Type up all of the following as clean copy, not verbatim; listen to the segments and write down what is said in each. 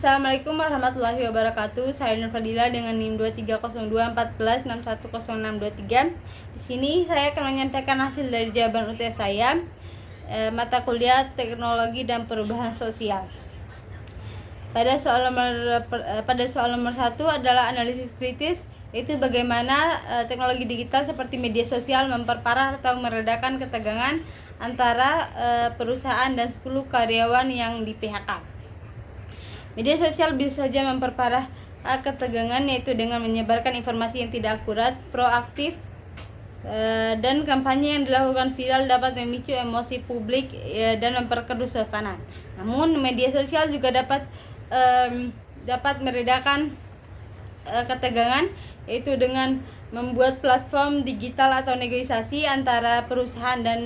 Assalamualaikum warahmatullahi wabarakatuh. Saya Nur Fadila dengan NIM 230214610623. Di sini saya akan menyampaikan hasil dari jawaban UTS saya, mata kuliah Teknologi dan Perubahan Sosial. Pada soal nomor 1 adalah analisis kritis, yaitu bagaimana teknologi digital seperti media sosial memperparah atau meredakan ketegangan antara perusahaan dan 10 karyawan yang di PHK. Media sosial bisa saja memperparah ketegangan, yaitu dengan menyebarkan informasi yang tidak akurat, proaktif, dan kampanye yang dilakukan viral dapat memicu emosi publik dan memperkeruh suasana. Namun media sosial juga dapat meredakan ketegangan, yaitu dengan membuat platform digital atau negosiasi antara perusahaan dan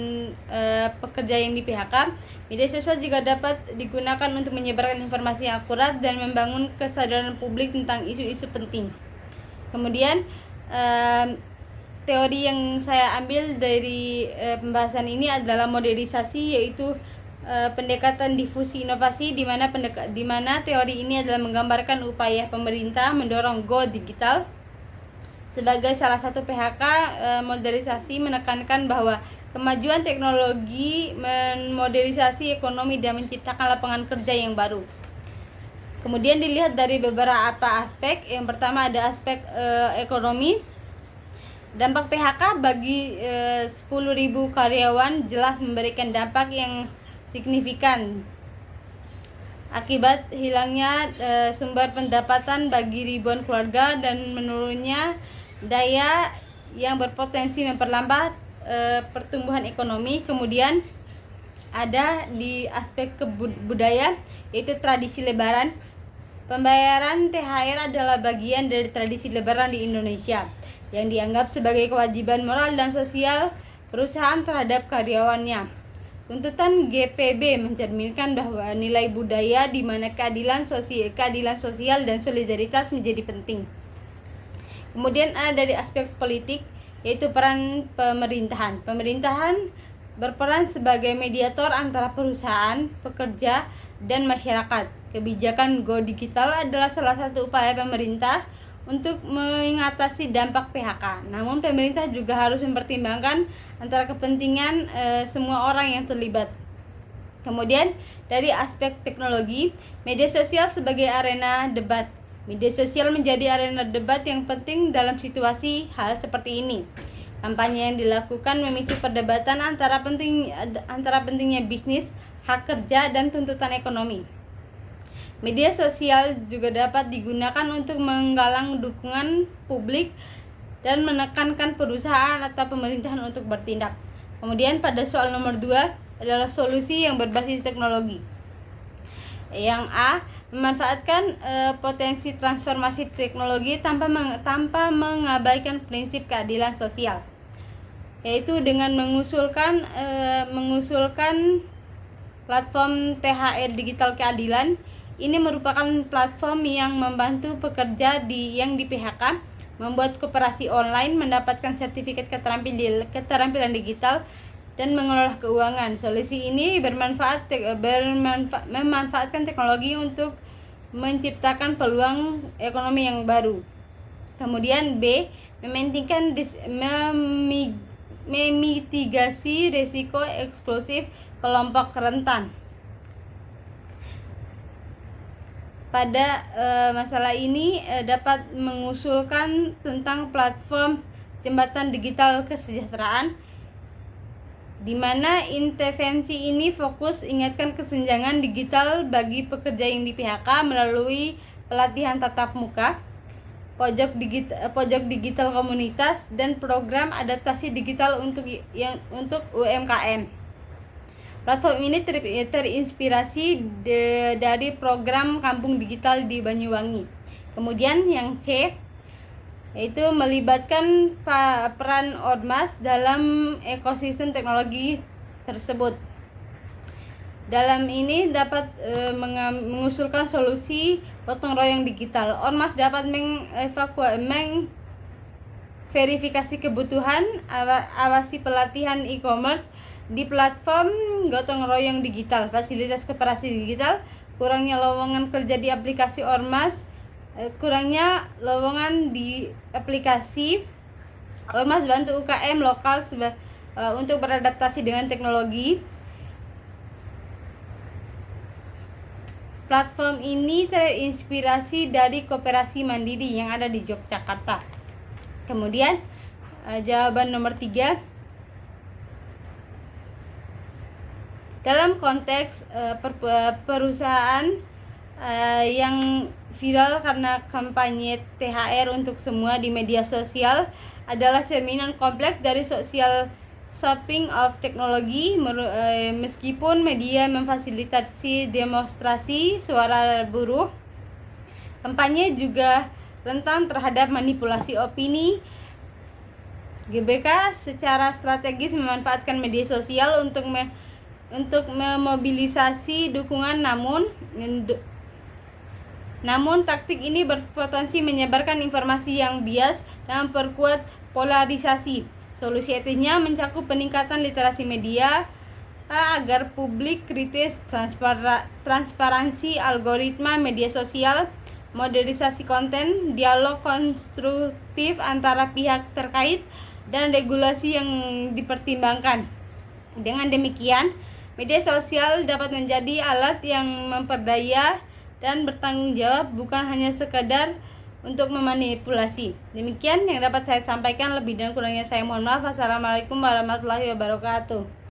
pekerja yang di PHK. Media sosial juga dapat digunakan untuk menyebarkan informasi yang akurat dan membangun kesadaran publik tentang isu-isu penting. Kemudian teori yang saya ambil dari pembahasan ini adalah modernisasi, yaitu pendekatan difusi inovasi, di mana teori ini adalah menggambarkan upaya pemerintah mendorong go digital. Sebagai salah satu PHK, modernisasi menekankan bahwa kemajuan teknologi memodernisasi ekonomi dan menciptakan lapangan kerja yang baru. Kemudian dilihat dari beberapa aspek. Yang pertama ada aspek ekonomi. Dampak PHK bagi 10.000 karyawan jelas memberikan dampak yang signifikan akibat hilangnya sumber pendapatan bagi ribuan keluarga dan menurunnya daya yang berpotensi memperlambat pertumbuhan ekonomi. Kemudian ada di aspek budaya, yaitu tradisi lebaran. Pembayaran THR adalah bagian dari tradisi lebaran di Indonesia yang dianggap sebagai kewajiban moral dan sosial perusahaan terhadap karyawannya. Tuntutan GPB mencerminkan bahwa nilai budaya di mana keadilan sosial dan solidaritas menjadi penting. Kemudian ada dari aspek politik, yaitu peran pemerintahan. Pemerintahan berperan sebagai mediator antara perusahaan, pekerja, dan masyarakat. Kebijakan Go Digital adalah salah satu upaya pemerintah untuk mengatasi dampak PHK. Namun pemerintah juga harus mempertimbangkan antara kepentingan semua orang yang terlibat. Kemudian dari aspek teknologi, media sosial sebagai arena debat. Media sosial menjadi arena debat yang penting dalam situasi hal seperti ini. Kampanye yang dilakukan memicu perdebatan antara pentingnya bisnis, hak kerja, dan tuntutan ekonomi. Media sosial juga dapat digunakan untuk menggalang dukungan publik dan menekankan perusahaan atau pemerintahan untuk bertindak. Kemudian pada soal nomor 2 adalah solusi yang berbasis teknologi. Yang A, memanfaatkan potensi transformasi teknologi tanpa mengabaikan prinsip keadilan sosial, yaitu dengan mengusulkan platform THR Digital Keadilan. Ini merupakan platform yang membantu pekerja yang di PHK membuat koperasi online, mendapatkan sertifikat keterampilan digital, dan mengelola keuangan. Solusi ini memanfaatkan teknologi untuk menciptakan peluang ekonomi yang baru. Kemudian B, memitigasi risiko eksklusif kelompok rentan. Pada masalah ini dapat mengusulkan tentang platform jembatan digital kesejahteraan, di mana intervensi ini fokus ingatkan kesenjangan digital bagi pekerja yang di PHK melalui pelatihan tatap muka, pojok digital komunitas, dan program adaptasi digital untuk UMKM. Platform ini terinspirasi dari program Kampung Digital di Banyuwangi. Kemudian yang C, yaitu melibatkan peran ormas dalam ekosistem teknologi tersebut. Dalam ini dapat mengusulkan solusi gotong royong digital. Ormas dapat mengverifikasi kebutuhan, awasi pelatihan e-commerce di platform gotong royong digital, fasilitas koperasi digital, kurangnya lowongan kerja di aplikasi ormas, kurangnya lowongan di aplikasi ormas bantu UKM lokal untuk beradaptasi dengan teknologi. Platform ini terinspirasi dari Koperasi Mandiri yang ada di Yogyakarta. Kemudian jawaban nomor 3, dalam konteks perusahaan yang viral karena kampanye THR untuk semua di media sosial adalah cerminan kompleks dari social shopping of teknologi. Meskipun media memfasilitasi demonstrasi suara buruh, kampanye juga rentan terhadap manipulasi opini. GBK secara strategis memanfaatkan media sosial untuk memobilisasi dukungan, namun taktik ini berpotensi menyebarkan informasi yang bias dan memperkuat polarisasi. Solusi etisnya mencakup peningkatan literasi media agar publik kritis, transparansi algoritma media sosial, modernisasi konten, dialog konstruktif antara pihak terkait, dan regulasi yang dipertimbangkan. Dengan demikian, media sosial dapat menjadi alat yang memperdaya dan bertanggung jawab, bukan hanya sekedar untuk memanipulasi. Demikian yang dapat saya sampaikan, lebih dan kurangnya saya mohon maaf. Wassalamualaikum warahmatullahi wabarakatuh.